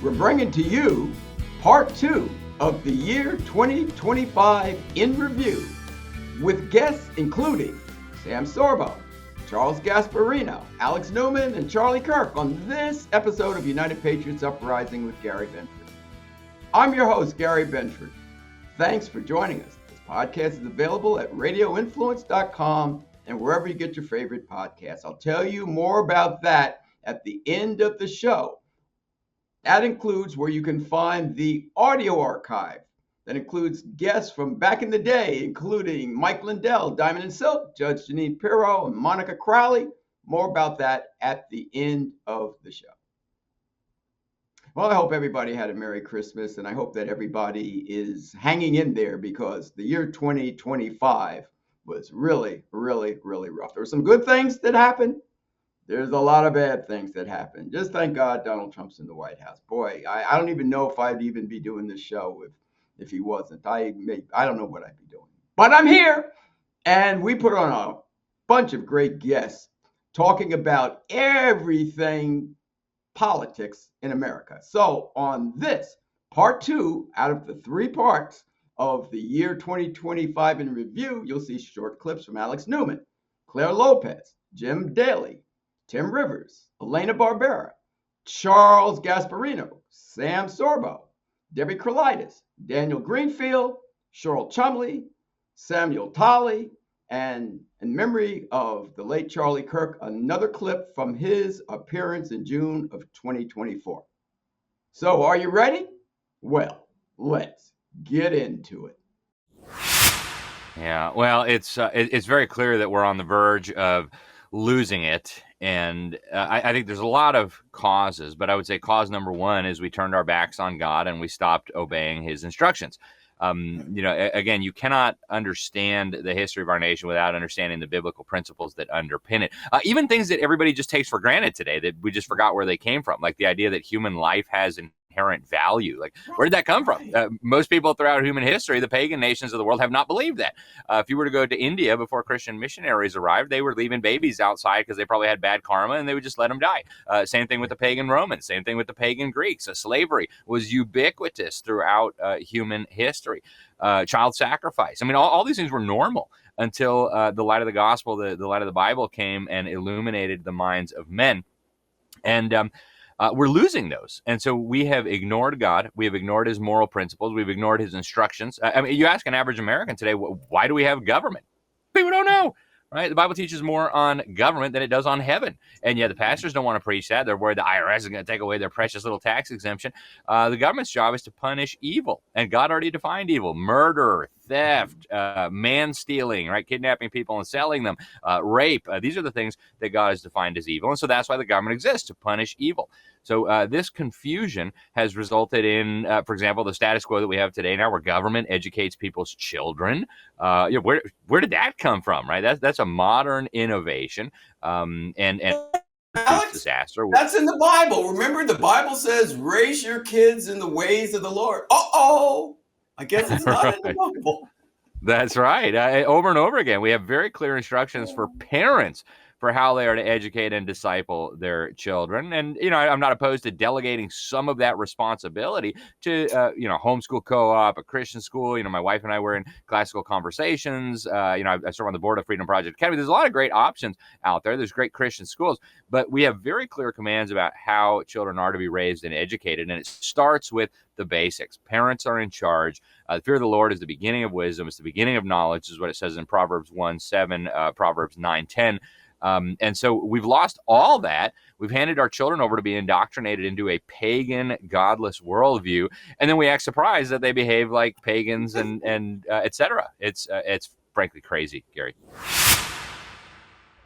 we're bringing to you part 2 of the year 2025 in review, with guests including Sam Sorbo, Charles Gasparino, Alex Newman, and Charlie Kirk on this episode of United Patriots Uprising with Gary Binford. I'm your host, Gary Binford. Thanks for joining us. This podcast is available at radioinfluence.com and wherever you get your favorite podcasts. I'll tell you more about that at the end of the show. That includes where you can find the audio archive. That includes guests from back in the day, including Mike Lindell, Diamond and Silk, Judge Janine Pirro, and Monica Crowley. More about that at the end of the show. Well, I hope everybody had a Merry Christmas, and I hope that everybody is hanging in there because the year 2025 was really, really, really rough. There were some good things that happened. There's a lot of bad things that happened. Just thank God Donald Trump's in the White House. Boy, I don't even know if I'd even be doing this show if he wasn't. I don't know what I'd be doing. But I'm here, and we put on a bunch of great guests talking about everything politics in America. So on this, part 2 out of the 3 parts of the year 2025 in review, you'll see short clips from Alex Newman, Clare Lopez, Jim Daly, Tim Rivers, Elena Barbera, Charles Gasparino, Sam Sorbo, Debbie Kraulidis, Daniel Greenfield, Cheryl Chumley, Samuel Tolley, and in memory of the late Charlie Kirk, another clip from his appearance in June of 2024. So are you ready? Well, let's get into it. Yeah, well, it's very clear that we're on the verge of losing it. And I think there's a lot of causes, but I would say cause number 1 is we turned our backs on God and we stopped obeying his instructions. Again, you cannot understand the history of our nation without understanding the biblical principles that underpin it. Even things that everybody just takes for granted today that we just forgot where they came from, like the idea that human life has inherent value. Like, where did that come from? Most people throughout human history, the pagan nations of the world, have not believed that. If you were to go to India before Christian missionaries arrived, they were leaving babies outside because they probably had bad karma and they would just let them die. Same thing with the pagan Romans, same thing with the pagan Greeks. Slavery was ubiquitous throughout human history. Child sacrifice. I mean, all these things were normal until the light of the gospel, the light of the Bible came and illuminated the minds of men. And we're losing those. And so we have ignored God. We have ignored his moral principles. We've ignored his instructions. I mean, you ask an average American today, why do we have government? People don't know, right? The Bible teaches more on government than it does on heaven. And yet the pastors don't want to preach that. They're worried the IRS is going to take away their precious little tax exemption. The government's job is to punish evil. And God already defined evil: murder, theft, man-stealing, right? Kidnapping people and selling them, rape. These are the things that God has defined as evil. And so that's why the government exists, to punish evil. So this confusion has resulted in, for example, the status quo that we have today now, where government educates people's children. Where did that come from, right? That's a modern innovation, and Alex, disaster. That's in the Bible. Remember, the Bible says, raise your kids in the ways of the Lord. I guess it's not in the Bible. That's right. Over and over again, we have very clear instructions for parents for how they are to educate and disciple their children. And, I'm not opposed to delegating some of that responsibility to, homeschool co-op, a Christian school. My wife and I were in classical conversations. I serve on the board of Freedom Project Academy. There's a lot of great options out there. There's great Christian schools, but we have very clear commands about how children are to be raised and educated. And it starts with the basics. Parents are in charge. The fear of the Lord is the beginning of wisdom. It's the beginning of knowledge, is what it says in Proverbs 1:7, Proverbs 9:10. And so we've lost all that. We've handed our children over to be indoctrinated into a pagan, godless worldview. And then we act surprised that they behave like pagans and et cetera. It's frankly crazy, Gary.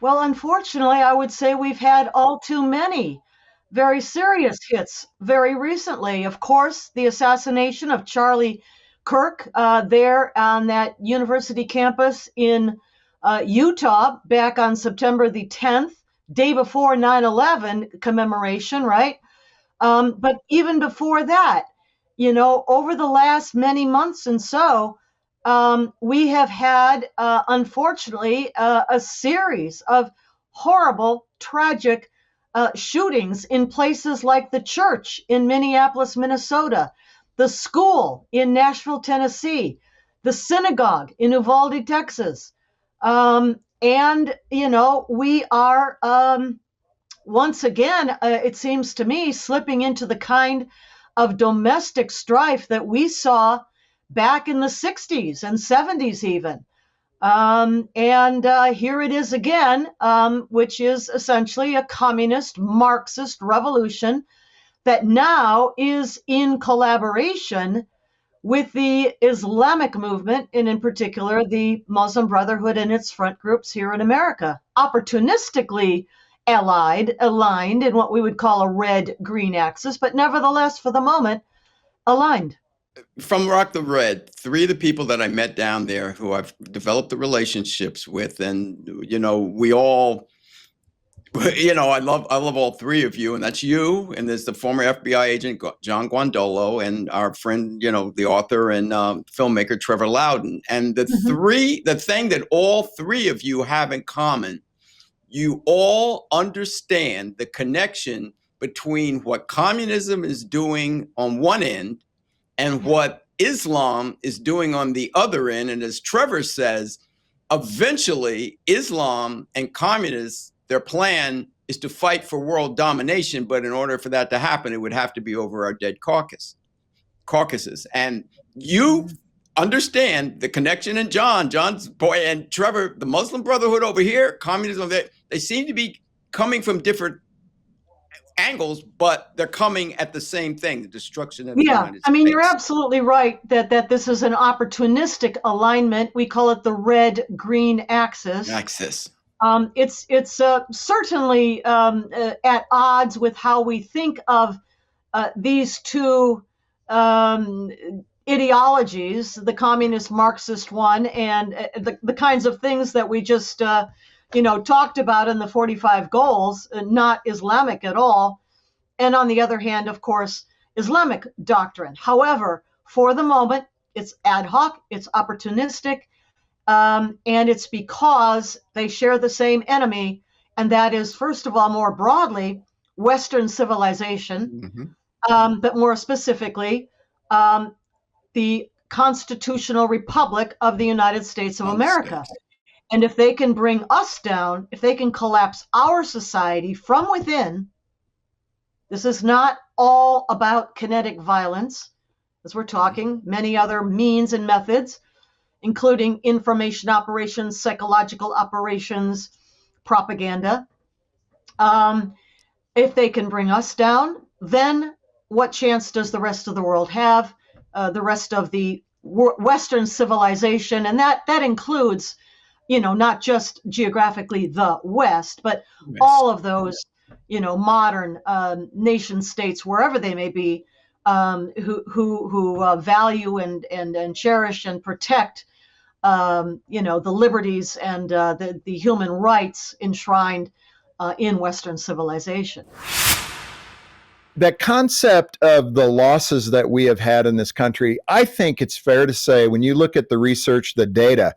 Well, unfortunately, I would say we've had all too many very serious hits very recently. Of course, the assassination of Charlie Kirk there on that university campus in Utah back on September the 10th, day before 9/11 commemoration, right? But even before that, over the last many months and so, we have had, unfortunately, a series of horrible, tragic shootings in places like the church in Minneapolis, Minnesota, the school in Nashville, Tennessee, the synagogue in Uvalde, Texas. And, we are once again, it seems to me, slipping into the kind of domestic strife that we saw back in the 60s and 70s even. And here it is again, which is essentially a communist Marxist revolution that now is in collaboration with the Islamic movement, and in particular, the Muslim Brotherhood and its front groups here in America, opportunistically aligned in what we would call a red-green axis, but nevertheless, for the moment, aligned. From Rock the Red, 3 of the people that I met down there who I've developed the relationships with, and, we all, I love all 3 of you, and that's you, and there's the former FBI agent, John Guandolo, and our friend, the author and filmmaker, Trevor Loudon. And the thing that all 3 of you have in common, you all understand the connection between what communism is doing on one end and what Islam is doing on the other end. And as Trevor says, eventually Islam and communists, their plan is to fight for world domination. But in order for that to happen, it would have to be over our dead caucuses. And you understand the connection. And John's boy, and Trevor, the Muslim Brotherhood over here, communism, they seem to be coming from different angles, but they're coming at the same thing, the destruction of the United States. You're absolutely right that this is an opportunistic alignment. We call it the red-green axis. It's certainly at odds with how we think of these 2 ideologies, the communist Marxist one and the kinds of things that we just talked about in the 45 goals, not Islamic at all. And on the other hand, of course, Islamic doctrine. However, for the moment, it's ad hoc, it's opportunistic, and it's because they share the same enemy, and that is, first of all, more broadly, Western civilization, but more specifically, the constitutional republic of the United States of America. And if they can bring us down, if they can collapse our society from within, this is not all about kinetic violence, as we're talking, many other means and methods, including information operations, psychological operations, propaganda. If they can bring us down, then what chance does the rest of the world have, the rest of the Western civilization? And that includes, not just geographically the West, but all of those, modern nation states, wherever they may be, who value and cherish and protect, the liberties and the human rights enshrined in Western civilization. That concept of the losses that we have had in this country, I think it's fair to say when you look at the research, the data,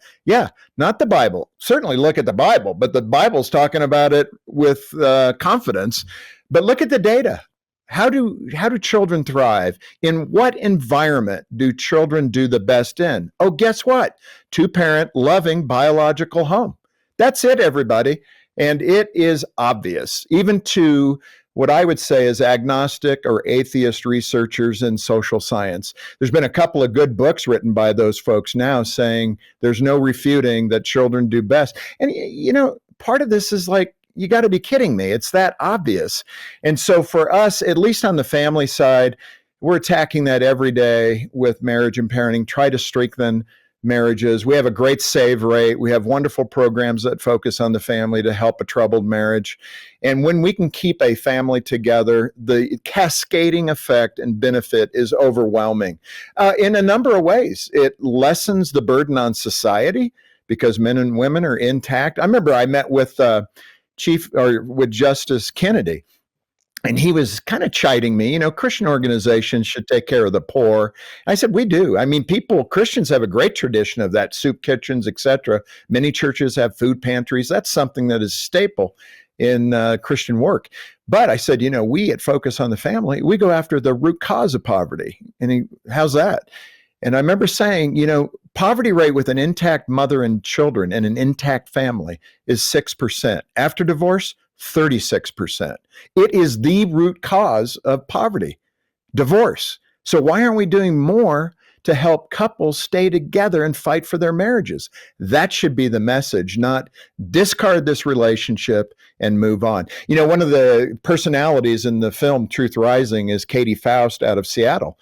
not the Bible, certainly look at the Bible, but the Bible's talking about it with confidence, but look at the data. How do children thrive? In what environment do children do the best in? Oh, guess what? 2-parent, loving, biological home. That's it, everybody. And it is obvious, even to what I would say is agnostic or atheist researchers in social science. There's been a couple of good books written by those folks now saying there's no refuting that children do best. And, part of this is like, you got to be kidding me. It's that obvious. And so for us, at least on the family side, we're attacking that every day with marriage and parenting, try to strengthen marriages. We have a great save rate. We have wonderful programs that focus on the family to help a troubled marriage. And when we can keep a family together, the cascading effect and benefit is overwhelming in a number of ways. It lessens the burden on society because men and women are intact. I remember I met with with Justice Kennedy, and he was kind of chiding me, Christian organizations should take care of the poor. I said, we do. I mean, Christians have a great tradition of that, soup kitchens, et cetera. Many churches have food pantries. That's something that is staple in Christian work. But I said, we at Focus on the Family, we go after the root cause of poverty. And how's that? And I remember saying, poverty rate with an intact mother and children and an intact family is 6%. After divorce, 36%. It is the root cause of poverty, divorce. So why aren't we doing more to help couples stay together and fight for their marriages? That should be the message, not discard this relationship and move on. One of the personalities in the film Truth Rising is Katie Faust out of Seattle.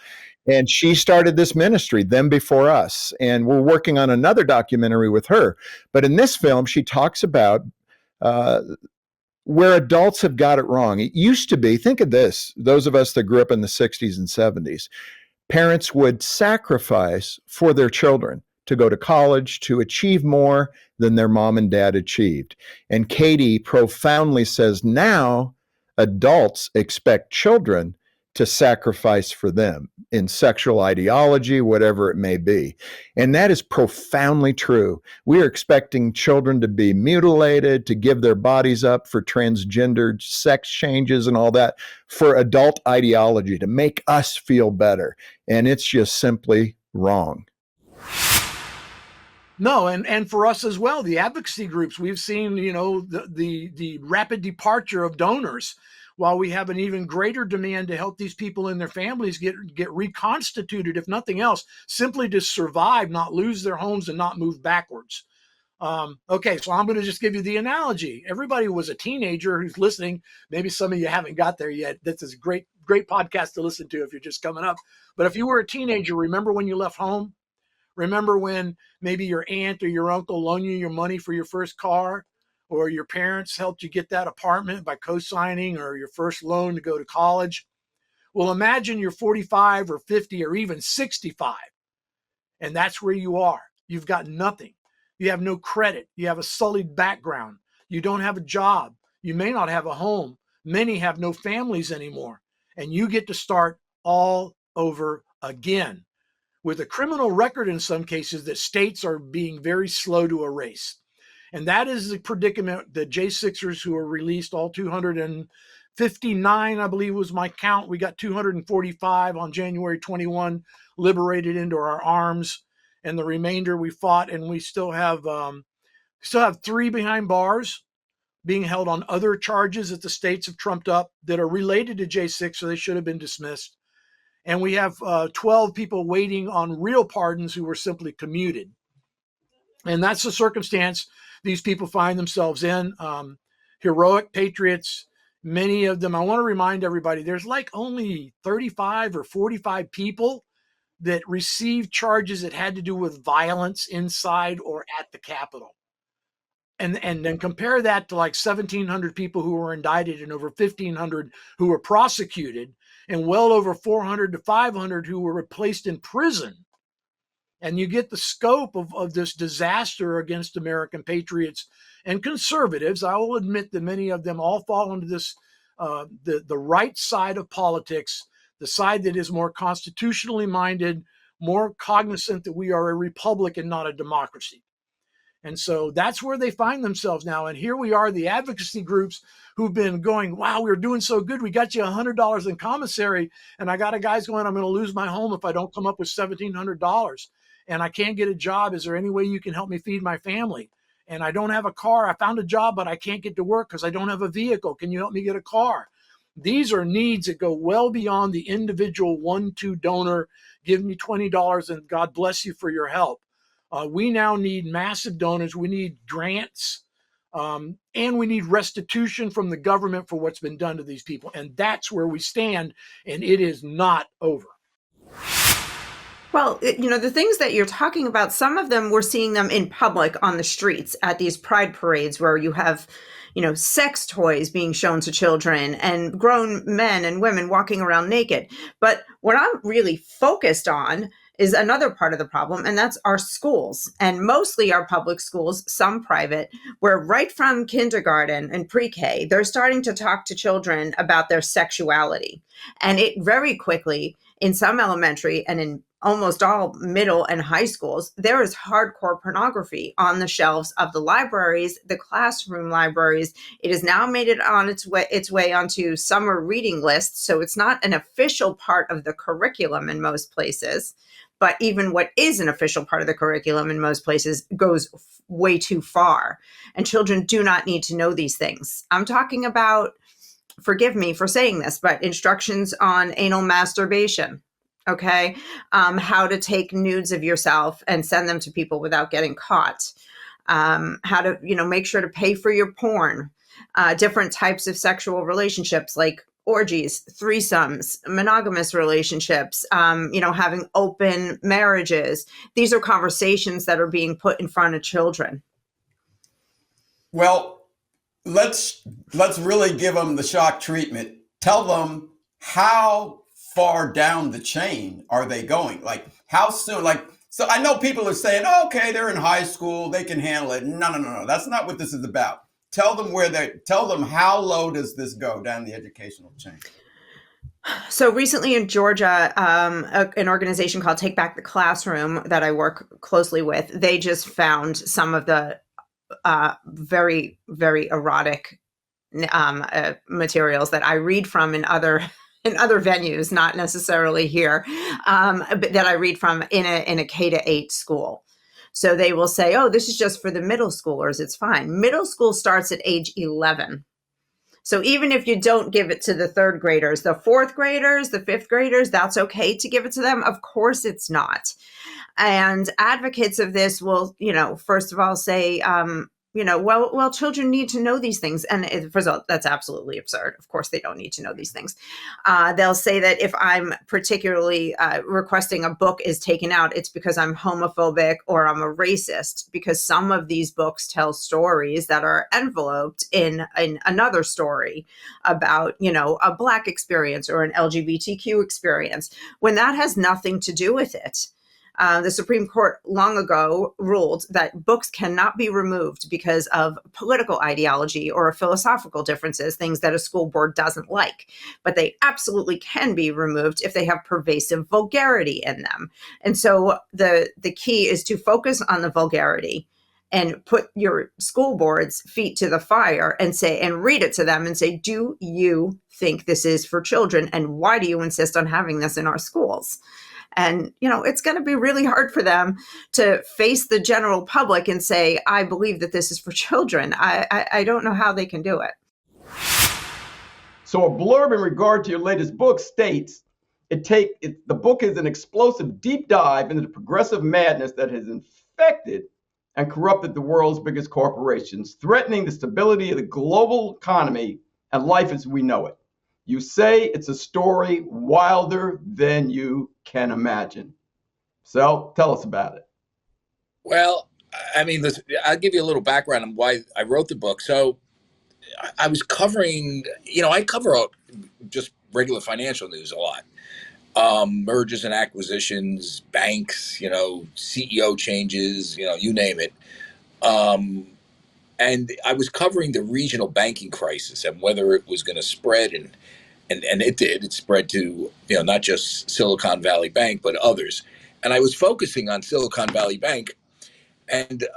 And she started this ministry, Them Before Us. And we're working on another documentary with her. But in this film, she talks about where adults have got it wrong. It used to be, think of this, those of us that grew up in the 60s and 70s, parents would sacrifice for their children to go to college, to achieve more than their mom and dad achieved. And Katie profoundly says now adults expect children to sacrifice for them in sexual ideology, whatever it may be. And that is profoundly true. We are expecting children to be mutilated, to give their bodies up for transgendered sex changes and all that for adult ideology, to make us feel better. And it's just simply wrong. No, and for us as well, the advocacy groups, we've seen, the rapid departure of donors, while we have an even greater demand to help these people and their families get reconstituted, if nothing else, simply to survive, not lose their homes and not move backwards. Okay, so I'm going to just give you the analogy. Everybody was a teenager who's listening. Maybe some of you haven't got there yet. This is a great podcast to listen to if you're just coming up. But if you were a teenager, remember when you left home? Remember when maybe your aunt or your uncle loaned you your money for your first car? Or your parents helped you get that apartment by co-signing, or your first loan to go to college? Well, imagine you're 45 or 50 or even 65, and that's where you are. You've got nothing. You have no credit. You have a sullied background. You don't have a job. You may not have a home. Many have no families anymore, and you get to start all over again with a criminal record in some cases that states are being very slow to erase. And that is the predicament that J6ers who were released, all 259, I believe was my count. We got 245 on January 21, liberated into our arms. And the remainder we fought, and we still have 3 behind bars being held on other charges that the states have trumped up that are related to J6, so they should have been dismissed. And we have 12 people waiting on real pardons who were simply commuted. And that's the circumstance these people find themselves in. Heroic patriots, many of them. I want to remind everybody, there's like only 35 or 45 people that received charges that had to do with violence inside or at the Capitol. And then compare that to like 1,700 people who were indicted and over 1,500 who were prosecuted, and well over 400 to 500 who were placed in prison. And you get the scope of this disaster against American patriots and conservatives. I will admit that many of them all fall into this, the right side of politics, the side that is more constitutionally minded, more cognizant that we are a republic and not a democracy. And so that's where they find themselves now. And here we are, the advocacy groups who've been going, wow, we're doing so good. We got you $100 in commissary. And I got a guy's going, I'm going to lose my home if I don't come up with $1,700. And I can't get a job. Is there any way you can help me feed my family? And I don't have a car. I found a job, but I can't get to work because I don't have a vehicle. Can you help me get a car? These are needs that go well beyond the individual 1-2 donor. Give me $20 and God bless you for your help. We now need massive donors. We need grants, and we need restitution from the government for what's been done to these people. And that's where we stand, and it is not over. Well, the things that you're talking about, some of them we're seeing them in public on the streets at these pride parades where you have, sex toys being shown to children and grown men and women walking around naked. But what I'm really focused on is another part of the problem, and that's our schools, and mostly our public schools, some private, where right from kindergarten and pre-K, they're starting to talk to children about their sexuality. And it very quickly, in some elementary and in almost all middle and high schools, there is hardcore pornography on the shelves of the libraries, the classroom libraries. It has now made it on its way onto summer reading lists. So it's not an official part of the curriculum in most places, but even what is an official part of the curriculum in most places goes way too far. And children do not need to know these things. I'm talking about, forgive me for saying this, but instructions on anal masturbation. Okay. How to take nudes of yourself and send them to people without getting caught. How to, make sure to pay for your porn. Different types of sexual relationships like orgies, threesomes, monogamous relationships, having open marriages. These are conversations that are being put in front of children. Well, let's really give them the shock treatment. Tell them how far down the chain are they going? Like how soon? So I know people are saying, oh, okay, they're in high school, they can handle it. No. That's not what this is about. Tell them how low does this go down the educational chain? So recently in Georgia, an organization called Take Back the Classroom that I work closely with, they just found some of the very, very erotic materials that I read from in other venues, not necessarily here, but that I read from in a K-8 school. So they will say, oh, this is just for the middle schoolers. It's fine. Middle school starts at age 11. So even if you don't give it to the third graders, the fourth graders, the fifth graders, that's okay to give it to them. Of course it's not. And advocates of this will, first of all say, well, children need to know these things. And first of all, that's absolutely absurd. Of course, they don't need to know these things. They'll say that if I'm particularly requesting a book is taken out, it's because I'm homophobic or I'm a racist, because some of these books tell stories that are enveloped in another story about, a Black experience or an LGBTQ experience, when that has nothing to do with it. The Supreme Court long ago ruled that books cannot be removed because of political ideology or philosophical differences, things that a school board doesn't like. But they absolutely can be removed if they have pervasive vulgarity in them. And so the key is to focus on the vulgarity and put your school board's feet to the fire and read it to them and say, do you think this is for children? And why do you insist on having this in our schools? And, it's going to be really hard for them to face the general public and say, I believe that this is for children. I don't know how they can do it. So a blurb in regard to your latest book states, the book is an explosive deep dive into the progressive madness that has infected and corrupted the world's biggest corporations, threatening the stability of the global economy and life as we know it. You say it's a story wilder than you can imagine. So tell us about it. Well, I'll give you a little background on why I wrote the book. So I was covering, I cover just regular financial news a lot. Mergers and acquisitions, banks, CEO changes, you name it. And I was covering the regional banking crisis and whether it was going to spread and it did. It spread to, not just Silicon Valley Bank, but others. And I was focusing on Silicon Valley Bank. And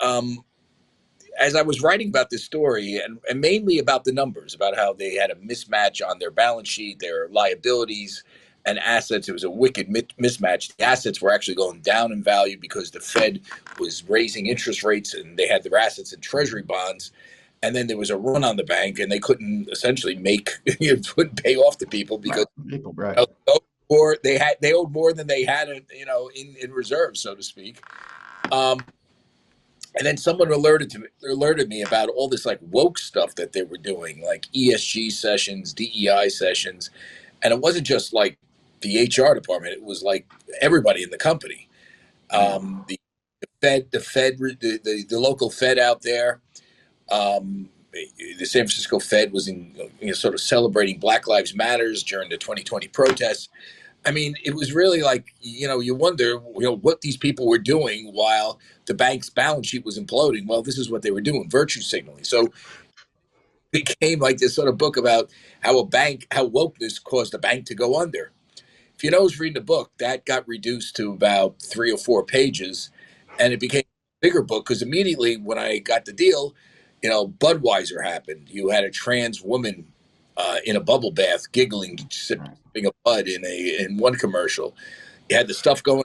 as I was writing about this story, and mainly about the numbers, about how they had a mismatch on their balance sheet, their liabilities and assets, it was a wicked mismatch. The assets were actually going down in value because the Fed was raising interest rates and they had their assets in treasury bonds. And then there was a run on the bank, and they couldn't essentially couldn't pay off the people because they owed more than they had, in reserve, so to speak. And then someone alerted me about all this like woke stuff that they were doing, like ESG sessions, DEI sessions, and it wasn't just like the HR department; it was like everybody in the company. The local Fed out there. The San Francisco Fed was sort of celebrating Black Lives Matters during the 2020 protests. It was really like, you wonder, what these people were doing while the bank's balance sheet was imploding. Well, this is what they were doing, virtue signaling. So it became like this sort of book about how wokeness caused a bank to go under. if you know who's reading the book, that got reduced to about 3 or 4 pages, and it became a bigger book because immediately when I got the deal, Budweiser happened. You had a trans woman in a bubble bath giggling, sipping a Bud in one commercial. You had the stuff going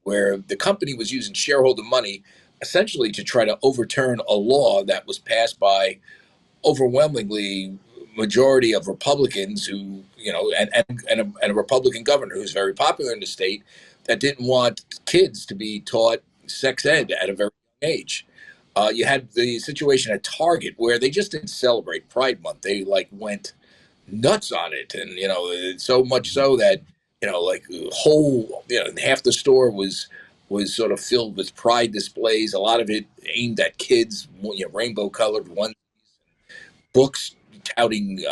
where the company was using shareholder money essentially to try to overturn a law that was passed by overwhelmingly majority of Republicans who, and a Republican governor who's very popular in the state that didn't want kids to be taught sex ed at a very young age. You had the situation at Target where they just didn't celebrate Pride Month. They went nuts on it. And, so much so that, half the store was sort of filled with pride displays, a lot of it aimed at kids, rainbow colored ones, books touting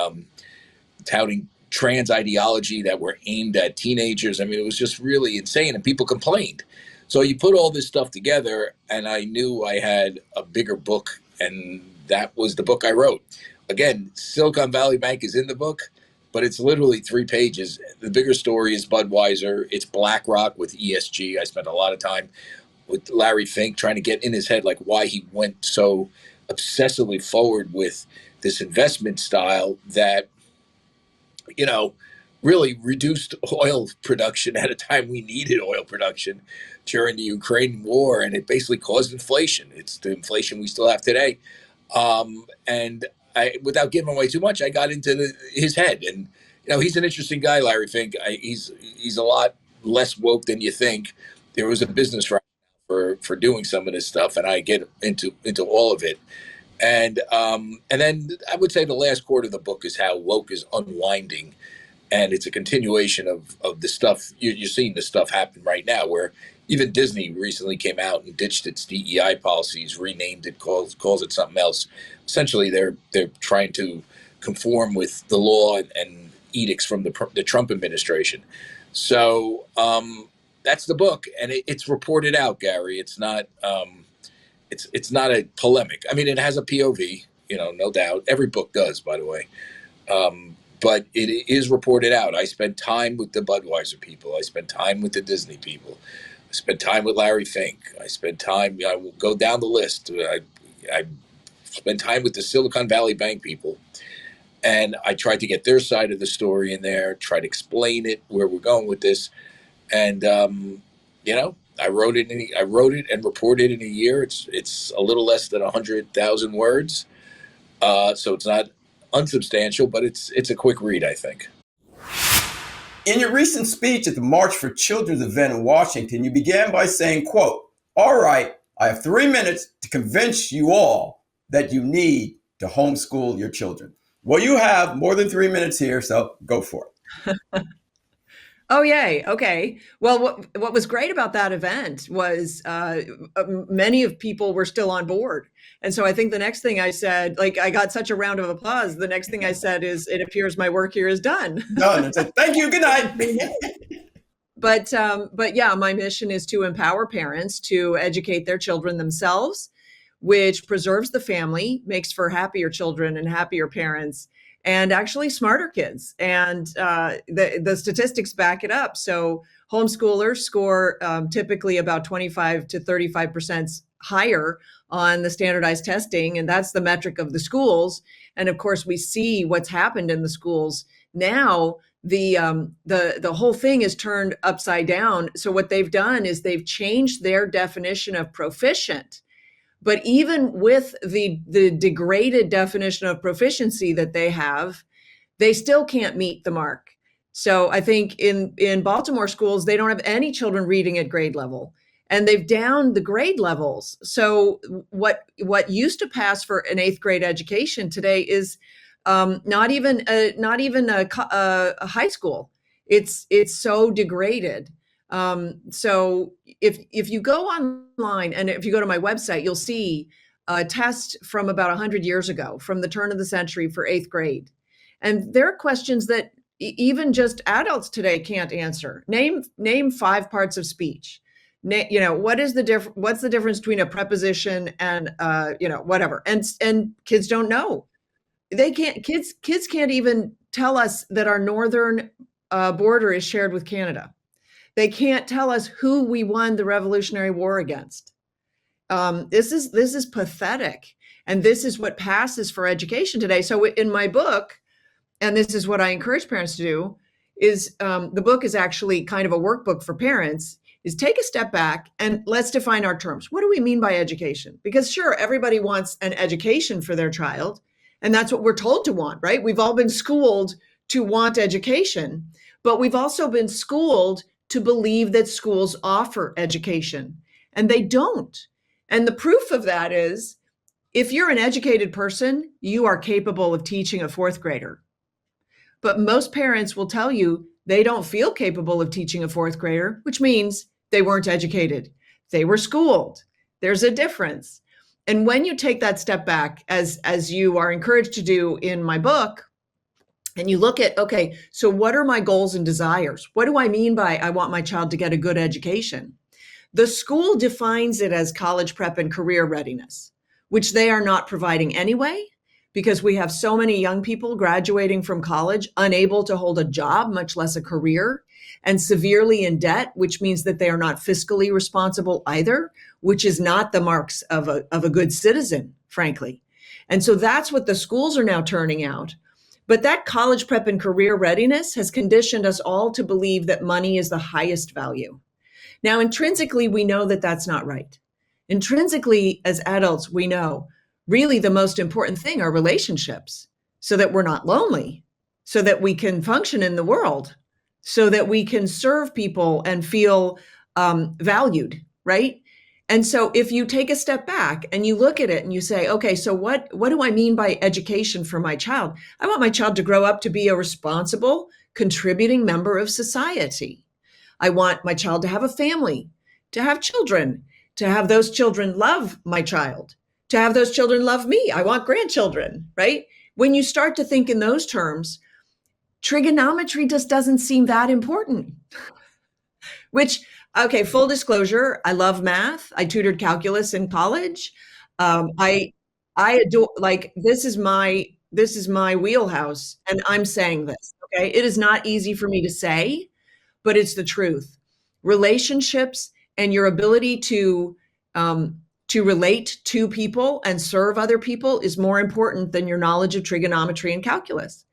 trans ideology that were aimed at teenagers. I mean, it was just really insane, and people complained. So you put all this stuff together, and I knew I had a bigger book, and that was the book I wrote. Again, Silicon Valley Bank is in the book, but it's literally 3 pages. The bigger story is Budweiser. It's BlackRock with ESG. I spent a lot of time with Larry Fink trying to get in his head why he went so obsessively forward with this investment style that, really reduced oil production at a time we needed oil production during the Ukraine war. And it basically caused inflation. It's the inflation we still have today. And without giving away too much, I got into his head. And, he's an interesting guy, Larry Fink. He's a lot less woke than you think. There was a business for doing some of this stuff, and I get into all of it. And then I would say the last quarter of the book is how woke is unwinding, and it's a continuation of the stuff you're seeing. The stuff happen right now, where even Disney recently came out and ditched its DEI policies, renamed it, calls it something else. Essentially, they're trying to conform with the law and edicts from the Trump administration. So that's the book, and it's reported out, Gary. It's not. It's not a polemic. I mean, it has a POV, no doubt. Every book does, by the way. But it is reported out. I spent time with the Budweiser people. I spent time with the Disney people. I spent time with Larry Fink. I spent time, I will go down the list. I spent time with the Silicon Valley Bank people. And I tried to get their side of the story in there, try to explain it, where we're going with this. And, I wrote it and reported in a year. It's a little less than 100,000 words, so it's not unsubstantial, but it's a quick read, I think. In your recent speech at the March for Children's event in Washington, you began by saying, quote, "All right, I have 3 minutes to convince you all that you need to homeschool your children." Well, you have more than 3 minutes here, so go for it. Oh, yay. Okay. Well, what was great about that event was many of people were still on board. And so I think the next thing I said, I got such a round of applause. The next thing I said is, "It appears my work here is done." Done. And said, "Thank you. Good night." But yeah, my mission is to empower parents to educate their children themselves, which preserves the family, makes for happier children and happier parents, and actually smarter kids. And the statistics back it up. So homeschoolers score typically about 25 to 35% higher on the standardized testing. And that's the metric of the schools. And of course, we see what's happened in the schools. Now, the whole thing is turned upside down. So what they've done is they've changed their definition of proficient. But even with the degraded definition of proficiency that they have, they still can't meet the mark. So I think in Baltimore schools, they don't have any children reading at grade level, and they've downed the grade levels. So what used to pass for an 8th grade education today is not even a high school. It's so degraded. So if you go online and if you go to my website, you'll see a test from about 100 years ago, from the turn of the century for 8th grade. And there are questions that even just adults today can't answer. Name 5 parts of speech. What's the difference between a preposition and whatever. And kids don't know. They can't. Kids can't even tell us that our northern border is shared with Canada. They can't tell us who we won the Revolutionary War against. This is pathetic. And this is what passes for education today. So in my book, and this is what I encourage parents to do, is the book is actually kind of a workbook for parents, is take a step back and let's define our terms. What do we mean by education? Because sure, everybody wants an education for their child, and that's what we're told to want, right? We've all been schooled to want education, but we've also been schooled to believe that schools offer education, and they don't. And the proof of that is, if you're an educated person, you are capable of teaching a fourth grader. But most parents will tell you they don't feel capable of teaching a fourth grader, which means they weren't educated. They were schooled. There's a difference. And when you take that step back, as you are encouraged to do in my book, and you look at, okay, so what are my goals and desires? What do I mean by I want my child to get a good education? The school defines it as college prep and career readiness, which they are not providing anyway, because we have so many young people graduating from college unable to hold a job, much less a career, and severely in debt, which means that they are not fiscally responsible either, which is not the marks of a good citizen, frankly. And so that's what the schools are now turning out. But that college prep and career readiness has conditioned us all to believe that money is the highest value. Now, intrinsically, we know that that's not right. Intrinsically, as adults, we know really the most important thing are relationships, so that we're not lonely, so that we can function in the world, so that we can serve people and feel valued, right? And so if you take a step back and you look at it and you say, okay, so what do I mean by education for my child? I want my child to grow up to be a responsible, contributing member of society. I want my child to have a family, to have children, to have those children love my child, to have those children love me. I want grandchildren, right? When you start to think in those terms, trigonometry just doesn't seem that important. Which, okay, full disclosure, I love math. I tutored calculus in college. I adore, like, this is my wheelhouse, and I'm saying this, okay? It is not easy for me to say, but it's the truth. Relationships and your ability to relate to people and serve other people is more important than your knowledge of trigonometry and calculus.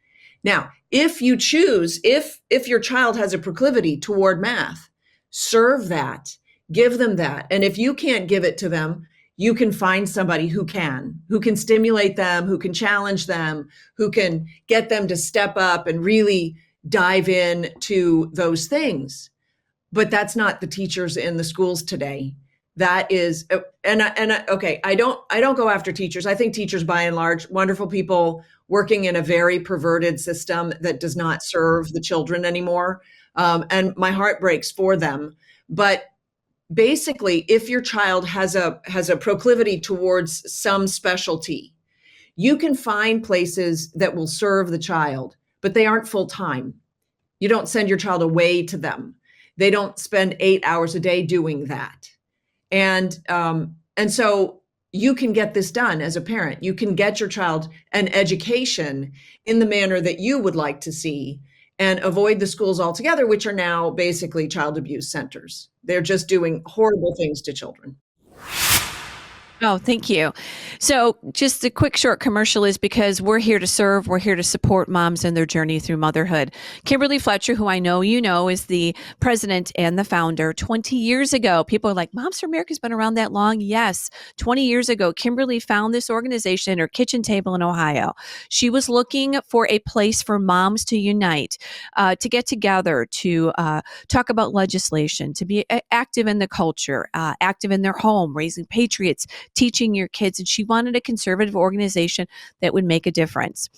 Now, if you choose, if your child has a proclivity toward math, serve that, give them that. And if you can't give it to them, you can find somebody who can stimulate them, who can challenge them, who can get them to step up and really dive in to those things. But that's not the teachers in the schools today. That is, okay, I don't go after teachers. I think teachers, by and large, wonderful people working in a very perverted system that does not serve the children anymore. And my heart breaks for them. But basically, if your child has a proclivity towards some specialty, you can find places that will serve the child, but they aren't full time. You don't send your child away to them. They don't spend 8 hours a day doing that. And so you can get this done as a parent. You can get your child an education in the manner that you would like to see, and avoid the schools altogether, which are now basically child abuse centers. They're just doing horrible things to children. Oh, thank you. So just a quick short commercial is because we're here to serve. We're here to support moms in their journey through motherhood. Kimberly Fletcher, who I know you know, is the president and the founder. 20 years ago, people are like, Moms for America has been around that long? Yes. 20 years ago, Kimberly found this organization at her kitchen table in Ohio. She was looking for a place for moms to unite, to get together, to talk about legislation, to be active in the culture, active in their home, raising patriots, teaching your kids. And she wanted a conservative organization that would make a difference.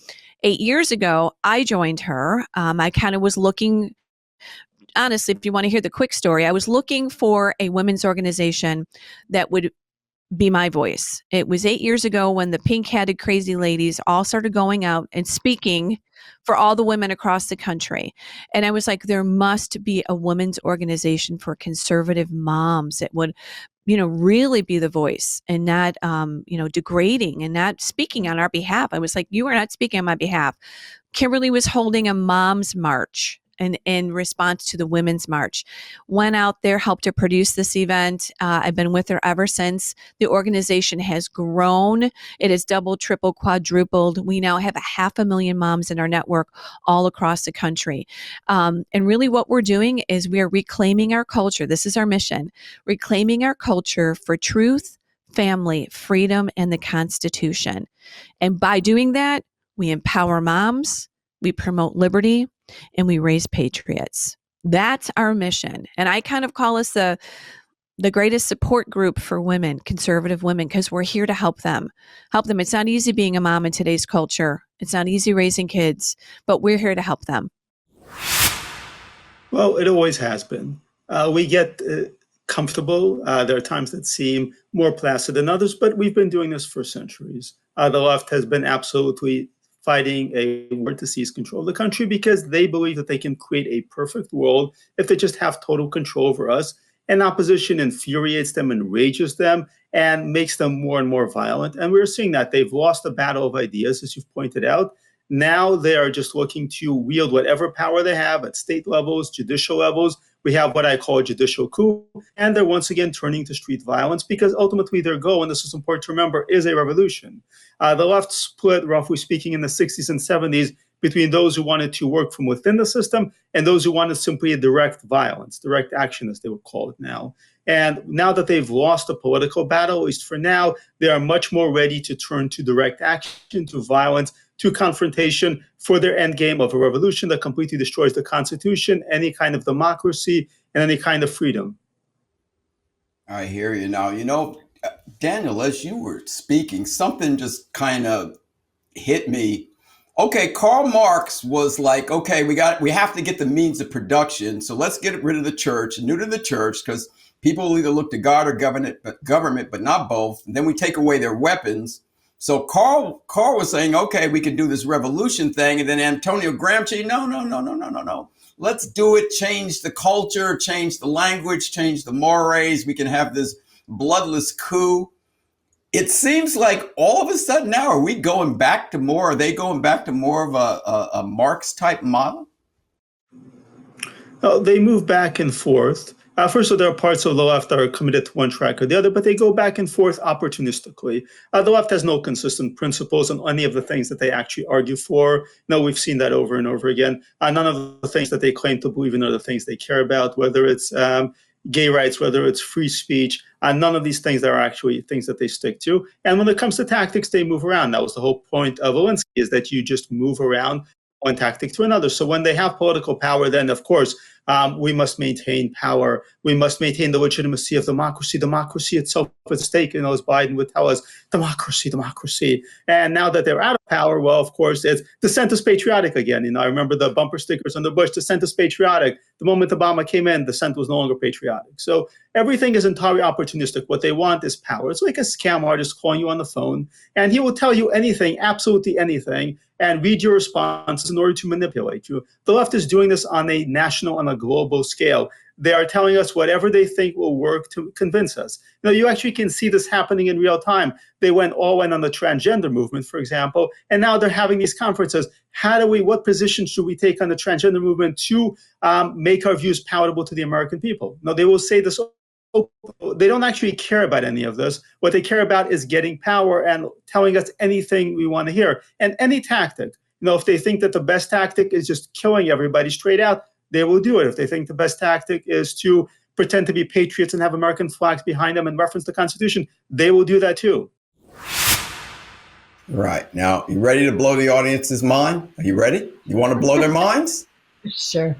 8 years ago, I joined her. I kind of was looking, honestly, if you want to hear the quick story, I was looking for a women's organization that would be my voice. It was 8 years ago when the pink-headed crazy ladies all started going out and speaking for all the women across the country. And I was like, there must be a women's organization for conservative moms that would, really be the voice and not, degrading and not speaking on our behalf. I was like, you are not speaking on my behalf. Kimberly was holding a mom's march in response to the Women's March. Went out there, helped to produce this event. I've been with her ever since. The organization has grown. It has doubled, tripled, quadrupled. We now have 500,000 moms in our network all across the country. And really what we're doing is we are reclaiming our culture. This is our mission, reclaiming our culture for truth, family, freedom, and the Constitution. And by doing that, we empower moms, we promote liberty, and we raise patriots. That's our mission. And I kind of call us the greatest support group for women, conservative women, because we're here to help them. It's not easy being a mom in today's culture. It's not easy raising kids, but we're here to help them. Well, it always has been. We get comfortable. There are times that seem more placid than others, but we've been doing this for centuries. The left has been absolutely fighting a war to seize control of the country because they believe that they can create a perfect world if they just have total control over us. And opposition infuriates them, enrages them, and makes them more and more violent. And we're seeing that they've lost the battle of ideas, as you've pointed out. Now they are just looking to wield whatever power they have at state levels, judicial levels. We have what I call a judicial coup, and they're once again turning to street violence because ultimately their goal, and this is important to remember, is a revolution. The left split, roughly speaking, in the 60s and 70s between those who wanted to work from within the system and those who wanted simply a direct violence, direct action, as they would call it now. And now that they've lost the political battle, at least for now, they are much more ready to turn to direct action, to violence, to confrontation for their end game of a revolution that completely destroys the Constitution, any kind of democracy, and any kind of freedom. I hear you now. Daniel, as you were speaking, something just kind of hit me. Okay, Karl Marx was like, okay, we have to get the means of production, so let's get rid of the church, neuter the church, because people will either look to God or government, but not both. And then we take away their weapons. So Karl was saying, okay, we can do this revolution thing. And then Antonio Gramsci, no. Let's do it, change the culture, change the language, change the mores. We can have this bloodless coup. It seems like all of a sudden now, are they going back to more of a Marx type model? They move back and forth. First of all, there are parts of the left that are committed to one track or the other, but they go back and forth opportunistically. The left has no consistent principles on any of the things that they actually argue for. No, we've seen that over and over again. None of the things that they claim to believe in are the things they care about, whether it's gay rights, whether it's free speech. None of these things are actually things that they stick to. And when it comes to tactics, they move around. That was the whole point of Alinsky, is that you just move around one tactic to another. So when they have political power, then of course, we must maintain power. We must maintain the legitimacy of democracy. Democracy itself at stake, as Biden would tell us, democracy. And now that they're out of power, well, of course, it's dissent is patriotic again. I remember the bumper stickers under Bush, dissent is patriotic. The moment Obama came in, dissent was no longer patriotic. So everything is entirely opportunistic. What they want is power. It's like a scam artist calling you on the phone, and he will tell you anything, absolutely anything, and read your responses in order to manipulate you. The left is doing this on a national and a global scale. They are telling us whatever they think will work to convince us. You actually can see this happening in real time. They went all in on the transgender movement, for example, and now they're having these conferences. What position should we take on the transgender movement to make our views palatable to the American people? They will say this. They don't actually care about any of this. What they care about is getting power and telling us anything we want to hear. And any tactic, if they think that the best tactic is just killing everybody straight out, they will do it. If they think the best tactic is to pretend to be patriots and have American flags behind them and reference the Constitution, they will do that too. Right. Now, you ready to blow the audience's mind? Are you ready? You want to blow their minds? Sure.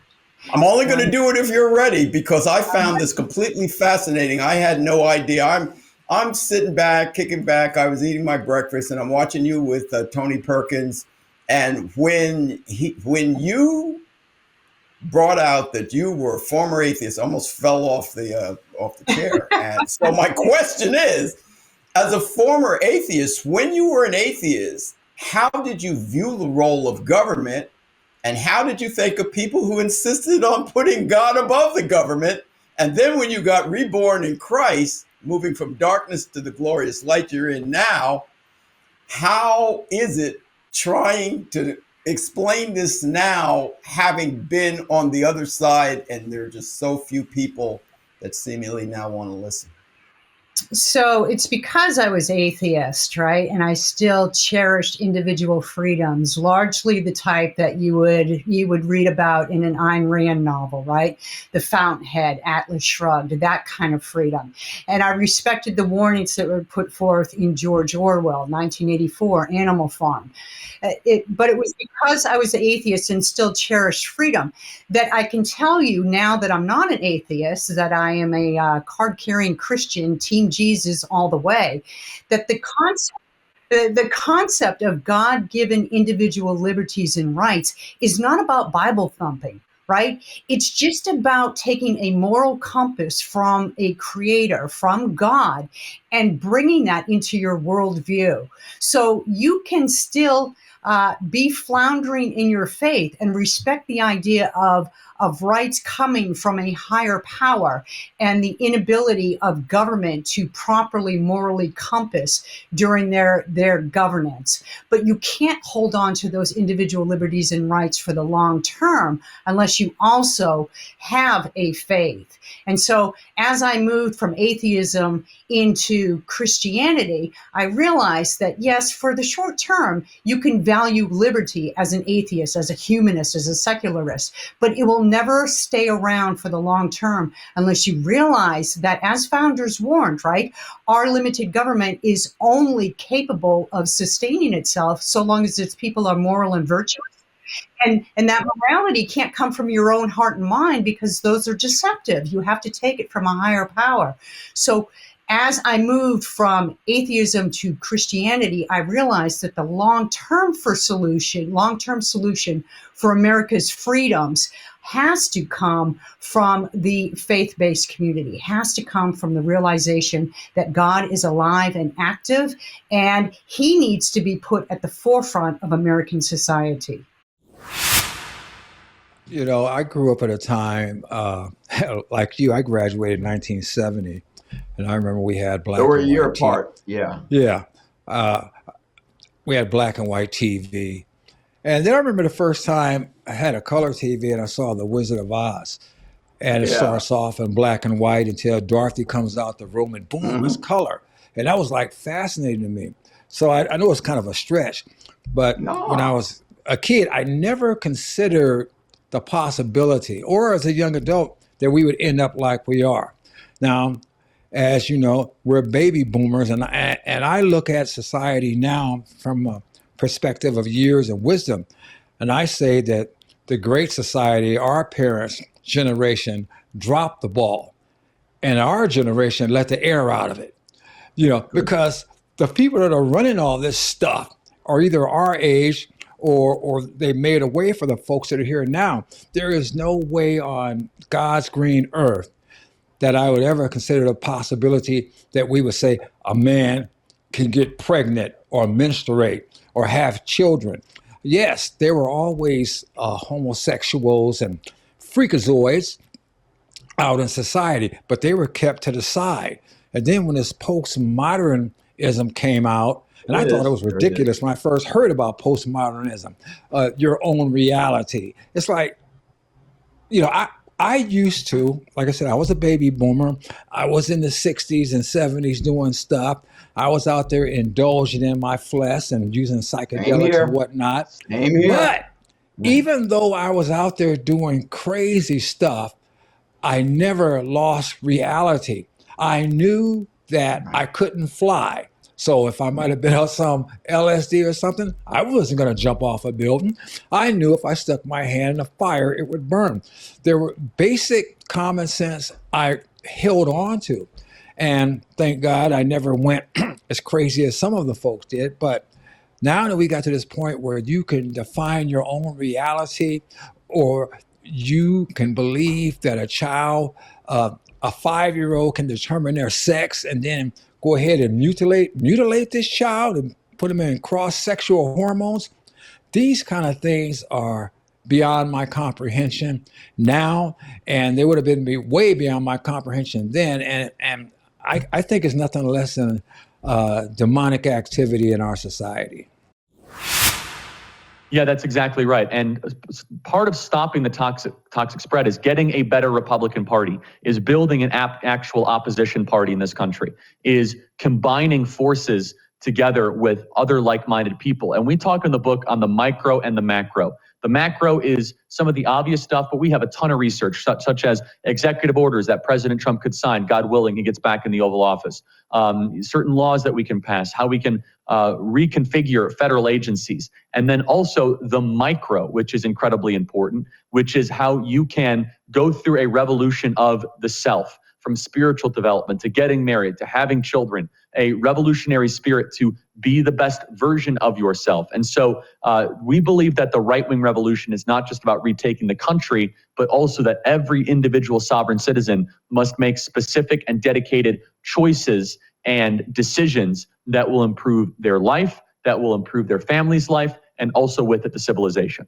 I'm only going to do it if you're ready, because I found this completely fascinating. I had no idea. I'm sitting back, kicking back. I was eating my breakfast, and I'm watching you with Tony Perkins. And when you brought out that you were a former atheist, I almost fell off the chair. And so my question is, as a former atheist, when you were an atheist, how did you view the role of government? And how did you think of people who insisted on putting God above the government? And then when you got reborn in Christ, moving from darkness to the glorious light you're in now, how is it trying to explain this now, having been on the other side, and there are just so few people that seemingly now want to listen. So it's because I was atheist, right? And I still cherished individual freedoms, largely the type that you would read about in an Ayn Rand novel, right? The Fountainhead, Atlas Shrugged, that kind of freedom. And I respected the warnings that were put forth in George Orwell, 1984, Animal Farm. But it was because I was an atheist and still cherished freedom that I can tell you now that I'm not an atheist, that I am a card-carrying Christian, Team Jesus all the way, that the concept of God-given individual liberties and rights is not about Bible thumping, right? It's just about taking a moral compass from a creator, from God, and bringing that into your worldview. So you can still be floundering in your faith and respect the idea of rights coming from a higher power and the inability of government to properly morally compass during their governance. But you can't hold on to those individual liberties and rights for the long term unless you also have a faith. And so as I moved from atheism into Christianity, I realized that yes, for the short term, you can value liberty as an atheist, as a humanist, as a secularist, but it will never stay around for the long term unless you realize that, as founders warned, right, our limited government is only capable of sustaining itself so long as its people are moral and virtuous. And that morality can't come from your own heart and mind because those are deceptive. You have to take it from a higher power. So as I moved from atheism to Christianity, I realized that the long-term solution for America's freedoms has to come from the faith-based community, has to come from the realization that God is alive and active, and he needs to be put at the forefront of American society. You know, I grew up at a time, like you, I graduated in 1970. And I remember we had black and white. So we're a year apart. Yeah. Yeah. We had black and white TV. And then I remember the first time I had a color TV and I saw The Wizard of Oz. And it starts off in black and white until Dorothy comes out the room and boom, it's color. And that was like fascinating to me. So I know it's kind of a stretch, but when I was a kid, I never considered the possibility, or as a young adult, that we would end up like we are. Now, as you know, we're baby boomers, and I look at society now from a perspective of years and wisdom, and I say that the Great Society, our parents' generation, dropped the ball, and our generation let the air out of it. You know, because the people that are running all this stuff are either our age or they made a way for the folks that are here now. There is no way on God's green earth that I would ever consider the possibility that we would say a man can get pregnant or menstruate or have children. Yes, there were always homosexuals and freakazoids out in society, but they were kept to the side. And then when this postmodernism came out, and I thought it was ridiculous when I first heard about postmodernism, your own reality. It's like, you know, I used to, like I said, I was a baby boomer. I was in the 60s and 70s doing stuff. I was out there indulging in my flesh and using psychedelics and whatnot. But even though I was out there doing crazy stuff, I never lost reality. I knew that I couldn't fly. So if I might have been on some LSD or something, I wasn't going to jump off a building. I knew if I stuck my hand in a fire, it would burn. There were basic common sense I held on to. And thank God I never went as crazy as some of the folks did. But now that we got to this point where you can define your own reality, or you can believe that a child, a 5-year-old can determine their sex and then go ahead and mutilate this child and put them in cross-sexual hormones. These kind of things are beyond my comprehension now, and they would have been way beyond my comprehension then. And I think it's nothing less than demonic activity in our society. Yeah, that's exactly right. And part of stopping the toxic spread is getting a better Republican Party, is building an actual opposition party in this country, is combining forces together with other like-minded people. And we talk in the book on the micro and the macro. The macro is some of the obvious stuff, but we have a ton of research, such as executive orders that President Trump could sign, God willing, he gets back in the Oval Office, certain laws that we can pass, how we can reconfigure federal agencies, and then also the micro, which is incredibly important, which is how you can go through a revolution of the self, from spiritual development to getting married to having children, a revolutionary spirit to be the best version of yourself. And so we believe that the right-wing revolution is not just about retaking the country, but also that every individual sovereign citizen must make specific and dedicated choices and decisions that will improve their life, that will improve their family's life, and also with it, the civilization.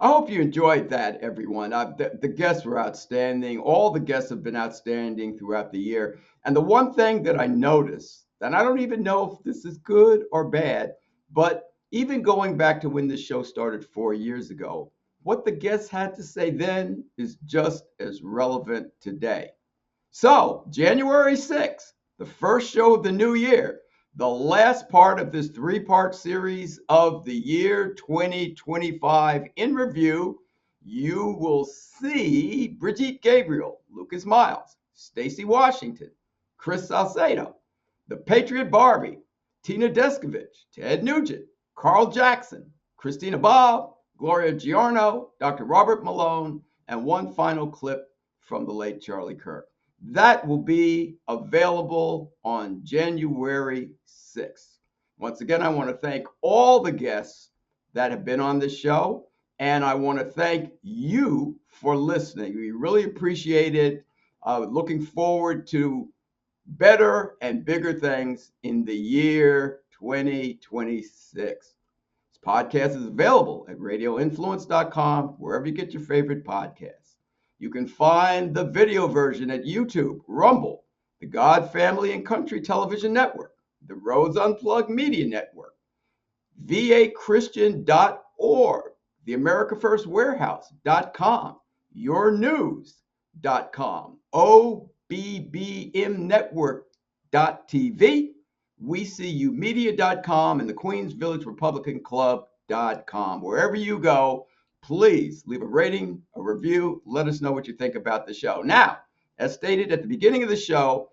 I hope you enjoyed that, everyone. The guests were outstanding. All the guests have been outstanding throughout the year. And the one thing that I noticed, and I don't even know if this is good or bad, but even going back to when this show started 4 years ago, what the guests had to say then is just as relevant today. So, January 6th, the first show of the new year, the last part of this 3-part series of the year 2025 in review, you will see Brigitte Gabriel, Lucas Miles, Stacey Washington, Chris Salcedo, the Patriot Barbie, Tina Descovich, Ted Nugent, Carl Jackson, Christina Bobb, Gloria Giorno, Dr. Robert Malone, and one final clip from the late Charlie Kirk. That will be available on January 6th. Once again, I want to thank all the guests that have been on this show, and I want to thank you for listening. We really appreciate it. Looking forward to better and bigger things in the year 2026. This podcast is available at radioinfluence.com, wherever you get your favorite podcasts. You can find the video version at YouTube, Rumble, the God Family and Country Television Network, the Rhodes Unplugged Media Network, vachristian.org, the America First Warehouse.com, yournews.com, obbmnetwork.tv, WeSeeYouMedia.com, and the Queens Village Republican Club.com. Wherever you go, please leave a rating, a review. Let us know what you think about the show. Now, as stated at the beginning of the show,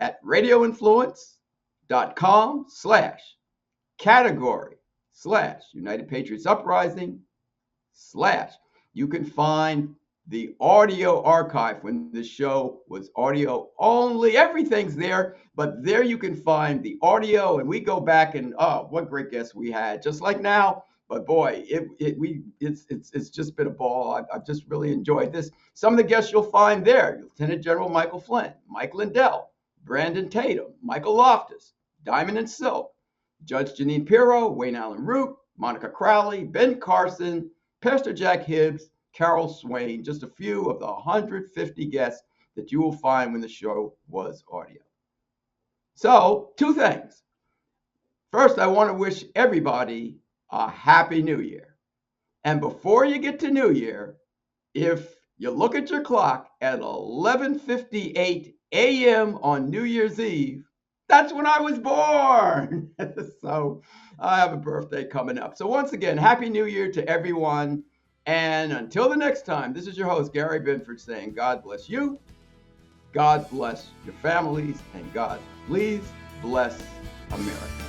at radioinfluence.com/category/United Patriots Uprising/ you can find the audio archive when the show was audio only. Everything's there, but there you can find the audio, and we go back and what great guests we had, just like now. But boy, it's just been a ball. I've just really enjoyed this. Some of the guests you'll find there: Lieutenant General Michael Flynn, Mike Lindell, Brandon Tatum, Michael Loftus, Diamond and Silk, Judge Janine Pirro, Wayne Allen Root, Monica Crowley, Ben Carson, Pastor Jack Hibbs, Carol Swain, just a few of the 150 guests that you will find when the show was audio. So, 2 things. First, I want to wish everybody a Happy New Year. And before you get to New Year, if you look at your clock at 11:58 a.m. on New Year's Eve, that's when I was born. So I have a birthday coming up. So once again, Happy New Year to everyone. And until the next time, this is your host, Gary Binford, saying God bless you, God bless your families, and God please bless America.